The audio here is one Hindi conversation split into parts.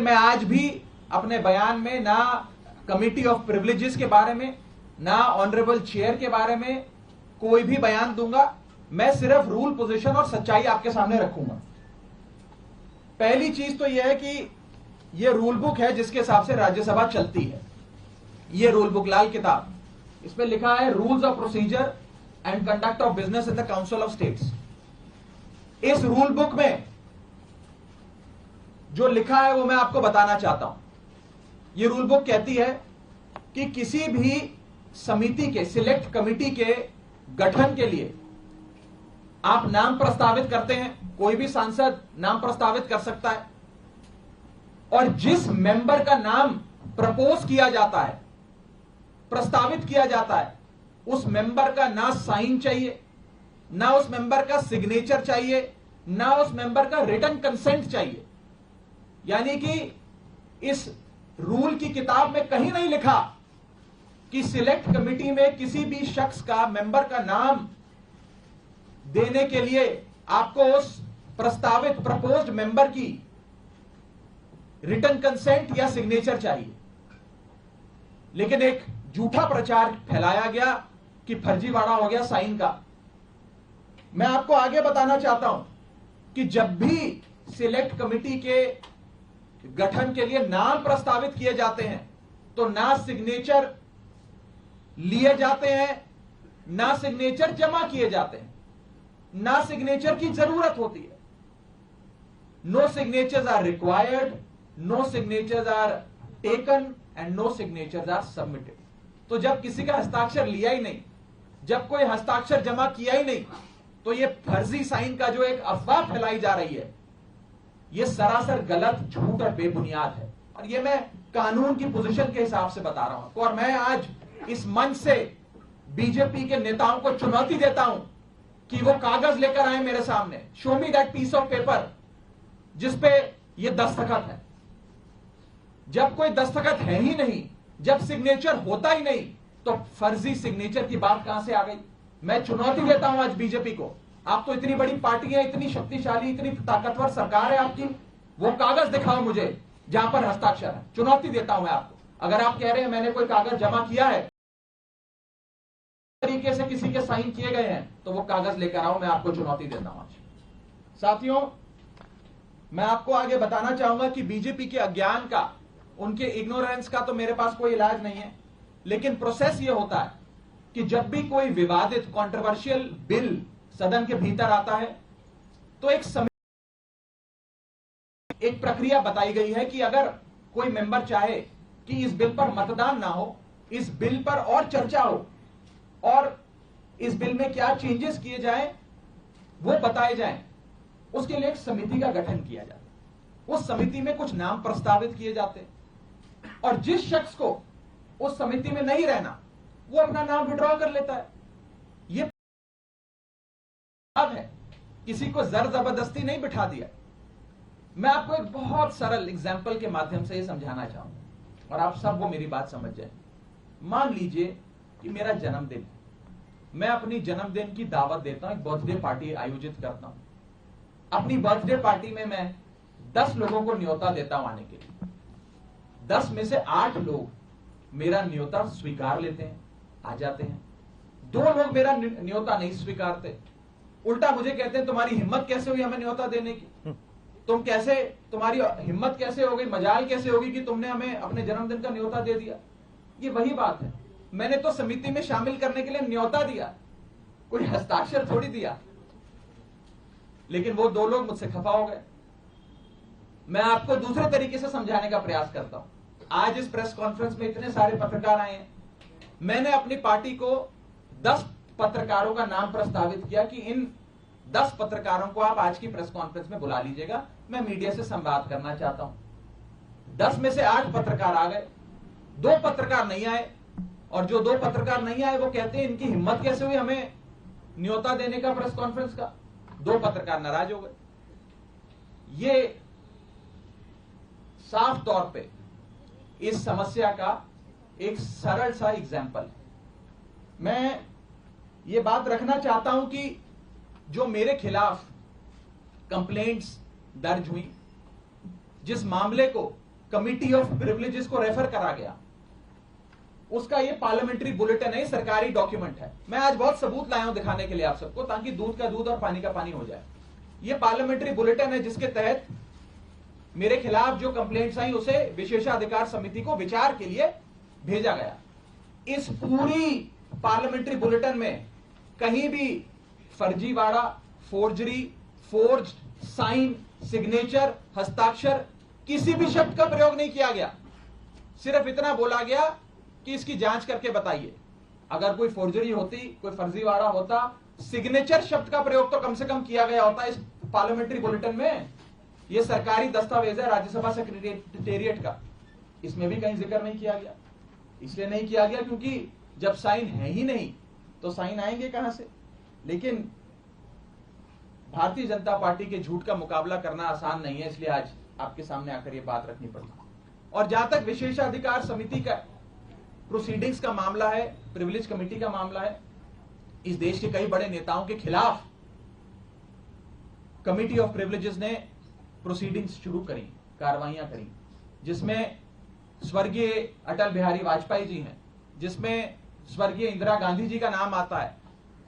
मैं आज भी अपने बयान में ना कमिटी ऑफ प्रिविलेजेस के बारे में, ना ऑनरेबल चेयर के बारे में कोई भी बयान दूंगा। मैं सिर्फ रूल, पोजीशन और सच्चाई आपके सामने रखूंगा। पहली चीज तो यह है कि यह रूल बुक है जिसके हिसाब से राज्यसभा चलती है। यह रूल बुक, लाल किताब, इस पर लिखा है rules of procedure and conduct of business in the council of states. इस रूल बुक में जो लिखा है वो मैं आपको बताना चाहता हूं। यह रूल बुक कहती है कि किसी भी समिति के, सिलेक्ट कमिटी के गठन के लिए आप नाम प्रस्तावित करते हैं। कोई भी सांसद नाम प्रस्तावित कर सकता है, और जिस मेंबर का नाम प्रपोज किया जाता है, प्रस्तावित किया जाता है, उस मेंबर का ना साइन चाहिए, ना उस मेंबर का सिग्नेचर चाहिए, ना उस मेंबर का रिटन कंसेंट चाहिए। यानी कि इस रूल की किताब में कहीं नहीं लिखा कि सिलेक्ट कमिटी में किसी भी शख्स का, मेंबर का नाम देने के लिए आपको उस प्रस्तावित, प्रपोज्ड मेंबर की रिटन कंसेंट या सिग्नेचर चाहिए। लेकिन एक झूठा प्रचार फैलाया गया कि फर्जीवाड़ा हो गया साइन का। मैं आपको आगे बताना चाहता हूं कि जब भी सिलेक्ट कमिटी के गठन के लिए नाम प्रस्तावित किए जाते हैं तो ना सिग्नेचर लिए जाते हैं, ना सिग्नेचर जमा किए जाते हैं, ना सिग्नेचर की जरूरत होती है। No signatures are required, no signatures are taken and no signatures are submitted. तो जब किसी का हस्ताक्षर लिया ही नहीं, जब कोई हस्ताक्षर जमा किया ही नहीं, तो यह फर्जी साइन का जो एक अफवाह फैलाई जा रही है, यह सरासर गलत, झूठ और बेबुनियाद है। और यह मैं कानून की पोजीशन के हिसाब से बता रहा हूं। और मैं आज इस मंच से बीजेपी के नेताओं को चुनौती देता हूं कि वो कागज लेकर आए मेरे सामने, show me that piece of paper जिसपे ये दस्तखत है। जब कोई दस्तखत है ही नहीं, जब सिग्नेचर होता ही नहीं, तो फर्जी सिग्नेचर की बात कहां से आ गई? मैं चुनौती देता हूं आज बीजेपी को। आप तो इतनी बड़ी पार्टी है, इतनी शक्तिशाली, इतनी ताकतवर सरकार है आपकी, वो कागज दिखाओ मुझे जहां पर हस्ताक्षर है। चुनौती देता हूं मैं आपको। अगर आप कह रहे हैं मैंने कोई कागज जमा किया है, तरीके से किसी के साइन किए गए हैं, तो वो कागज लेकर आओ। मैं आपको चुनौती देता हूं आज। साथियों, मैं आपको आगे बताना चाहूंगा कि बीजेपी के अज्ञान का, उनके इग्नोरेंस का तो मेरे पास कोई इलाज नहीं है। लेकिन प्रोसेस ये होता है कि जब भी कोई विवादित, कंट्रोवर्शियल बिल सदन के भीतर आता है तो एक प्रक्रिया बताई गई है कि अगर कोई मेंबर चाहे कि इस बिल पर मतदान ना हो, इस बिल पर और चर्चा हो और इस बिल में क्या चेंजेस किए जाएं वो बताए जाएं, उसके लिए एक समिति का गठन किया जाता है। उस समिति में कुछ नाम प्रस्तावित किए जाते हैं और जिस शख्स को उस समिति में नहीं रहना, वो अपना नाम विड्रॉ कर लेता है। ये है, किसी को जर जबरदस्ती नहीं बिठा दिया। मैं आपको एक बहुत सरल एग्जाम्पल के माध्यम से ये समझाना चाहूंगा और आप सब वो मेरी बात समझ जाए। मान लीजिए कि मेरा जन्मदिन, मैं अपनी जन्मदिन की दावत देता हूं, एक बर्थडे पार्टी आयोजित करता हूं। अपनी बर्थडे पार्टी में मैं 10 लोगों को न्योता देता हूं आने के लिए। 10 में से 8 लोग मेरा न्योता स्वीकार लेते हैं, आ जाते हैं। 2 लोग मेरा न्योता नहीं स्वीकारते, उल्टा मुझे कहते हैं तुम्हारी हिम्मत कैसे हुई हमें न्योता देने की, तुम कैसे, तुम्हारी हिम्मत कैसे हो गई, मजाल कैसे होगी कि तुमने हमें अपने जन्मदिन का न्योता दे दिया। ये वही बात है, मैंने तो समिति में शामिल करने के लिए न्योता दिया, कोई हस्ताक्षर थोड़ी दिया। लेकिन वो 2 लोग मुझसे खफा हो गए। मैं आपको दूसरे तरीके से समझाने का प्रयास करता हूं। आज इस प्रेस कॉन्फ्रेंस में इतने सारे पत्रकार आए हैं, मैंने अपनी पार्टी को 10 पत्रकारों का नाम प्रस्तावित किया कि इन 10 पत्रकारों को आप आज की प्रेस कॉन्फ्रेंस में बुला लीजिएगा, मैं मीडिया से संवाद करना चाहता हूं। 10 में से 8 पत्रकार आ गए, 2 पत्रकार नहीं आए, और जो 2 पत्रकार नहीं आए वो कहते हैं इनकी हिम्मत कैसे हुई हमें न्योता देने का प्रेस कॉन्फ्रेंस का। 2 पत्रकार नाराज हो गए। ये साफ तौर पे इस समस्या का एक सरल सा एग्जाम्पल है। मैं ये बात रखना चाहता हूं कि जो मेरे खिलाफ कंप्लेंट्स दर्ज हुई, जिस मामले को कमिटी ऑफ प्रिविलेजेस को रेफर करा गया, उसका ये पार्लियामेंट्री बुलेटिन है, सरकारी डॉक्यूमेंट है। मैं आज बहुत सबूत लाया हूं दिखाने के लिए आप सबको, ताकि दूध का दूध और पानी का पानी हो जाए। ये पार्लियामेंट्री बुलेटिन है जिसके तहत मेरे खिलाफ जो कंप्लेंट्स आई उसे विशेषाधिकार समिति को विचार के लिए भेजा गया। इस पूरी पार्लियामेंट्री बुलेटिन में कहीं भी फर्जीवाड़ा, फोर्जरी, फोर्ज्ड साइन, सिग्नेचर, हस्ताक्षर, किसी भी शब्द का प्रयोग नहीं किया गया। सिर्फ इतना बोला गया कि इसकी जांच करके बताइए। अगर कोई फोर्जरी होती, कोई फर्जीवाड़ा होता, सिग्नेचर शब्द का प्रयोग तो कम से कम किया गया होता इस पार्लियामेंट्री बुलेटिन में। यह सरकारी दस्तावेज है राज्यसभा सेक्रेटेरिएट का, इसमें भी कहीं जिक्र नहीं किया गया। इसलिए नहीं किया गया क्योंकि जब साइन है ही नहीं तो साइन आएंगे कहां से। लेकिन भारतीय जनता पार्टी के झूठ का मुकाबला करना आसान नहीं है, इसलिए आज आपके सामने आकर यह बात रखनी पड़ी। और जहां तक विशेषाधिकार समिति का प्रोसीडिंग्स का मामला है, प्रिविलेज कमेटी का मामला है, इस देश के कई बड़े नेताओं के खिलाफ कमिटी ऑफ प्रिविलेजेस ने प्रोसीडिंग्स शुरू करी, कार्रवाइयां करी, जिसमें स्वर्गीय अटल बिहारी वाजपेयी जी हैं, जिसमें स्वर्गीय इंदिरा गांधी जी का नाम आता है,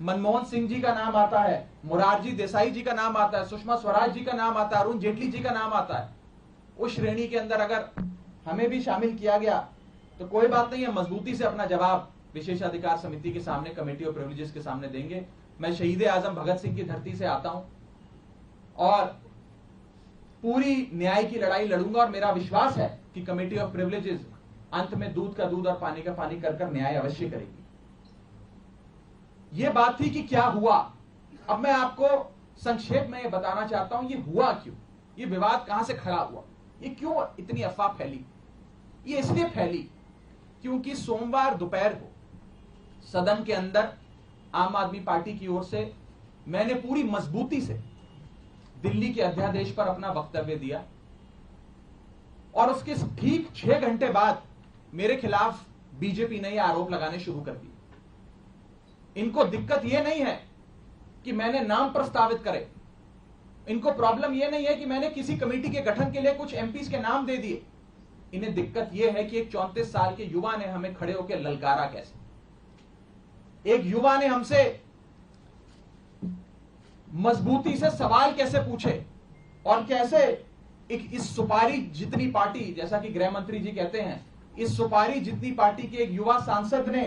मनमोहन सिंह जी का नाम आता है, मोरारजी देसाई जी का नाम आता है, सुषमा स्वराज जी का नाम आता है, अरुण जेटली जी का नाम आता है। उस श्रेणी के अंदर अगर हमें भी शामिल किया गया तो कोई बात नहीं है, मजबूती से अपना जवाब विशेषाधिकार समिति के सामने, कमेटी ऑफ प्रिविलेजेस के सामने देंगे। मैं शहीद आजम भगत सिंह की धरती से आता हूं और पूरी न्याय की लड़ाई लड़ूंगा, और मेरा विश्वास है कि कमेटी ऑफ प्रिविलेजेस अंत में दूध का दूध और पानी का पानी कर न्याय अवश्य करेगी। यह बात थी कि क्या हुआ। अब मैं आपको संक्षेप में यह बताना चाहता हूं, यह हुआ क्यों, यह विवाद कहां से खड़ा हुआ, यह क्यों इतनी अफवाह फैली। यह इसलिए फैली क्योंकि सोमवार दोपहर को सदन के अंदर आम आदमी पार्टी की ओर से मैंने पूरी मजबूती से दिल्ली के अध्यादेश पर अपना वक्तव्य दिया, और उसके ठीक 6 घंटे बाद मेरे खिलाफ बीजेपी ने यह आरोप लगाने शुरू कर दिए। इनको दिक्कत यह नहीं है कि मैंने नाम प्रस्तावित करे, इनको प्रॉब्लम यह नहीं है कि मैंने किसी कमेटी के गठन के लिए कुछ एमपीज के नाम दे दिए। इन्हें दिक्कत यह है कि एक 34 साल के युवा ने हमें खड़े होकर ललकारा कैसे, एक युवा ने हमसे मजबूती से सवाल कैसे पूछे, और कैसे इस सुपारी जितनी पार्टी, जैसा कि गृह मंत्री जी कहते हैं, इस सुपारी जितनी पार्टी के एक युवा सांसद ने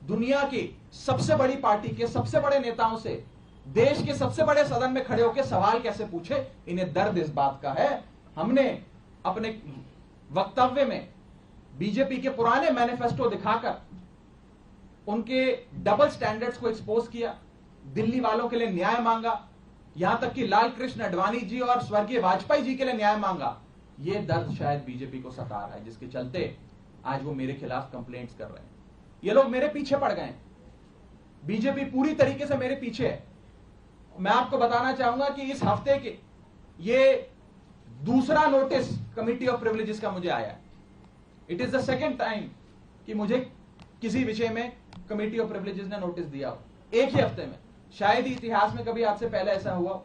दुनिया की सबसे बड़ी पार्टी के सबसे बड़े नेताओं से देश के सबसे बड़े सदन में खड़े होकर सवाल कैसे पूछे। इन्हें दर्द इस बात का है। हमने अपने वक्तव्य में बीजेपी के पुराने मैनिफेस्टो दिखाकर उनके डबल स्टैंडर्ड्स को एक्सपोज किया, दिल्ली वालों के लिए न्याय मांगा, यहां तक कि लाल कृष्ण आडवाणी जी और स्वर्गीय वाजपेयी जी के लिए न्याय मांगा। यह दर्द शायद बीजेपी को सता रहा है, जिसके चलते आज वो मेरे खिलाफ कंप्लेंट्स कर रहे हैं। ये लोग मेरे पीछे पड़ गए, बीजेपी पूरी तरीके से मेरे पीछे है। मैं आपको बताना चाहूंगा कि इस हफ्ते के ये दूसरा नोटिस कमिटी ऑफ प्रिविलेजेस का मुझे आया है। It is the second time कि मुझे किसी विषय में कमिटी ऑफ प्रिविलेजेस ने नोटिस दिया हो एक ही हफ्ते में। शायद ही इतिहास में कभी आज से पहले ऐसा हुआ।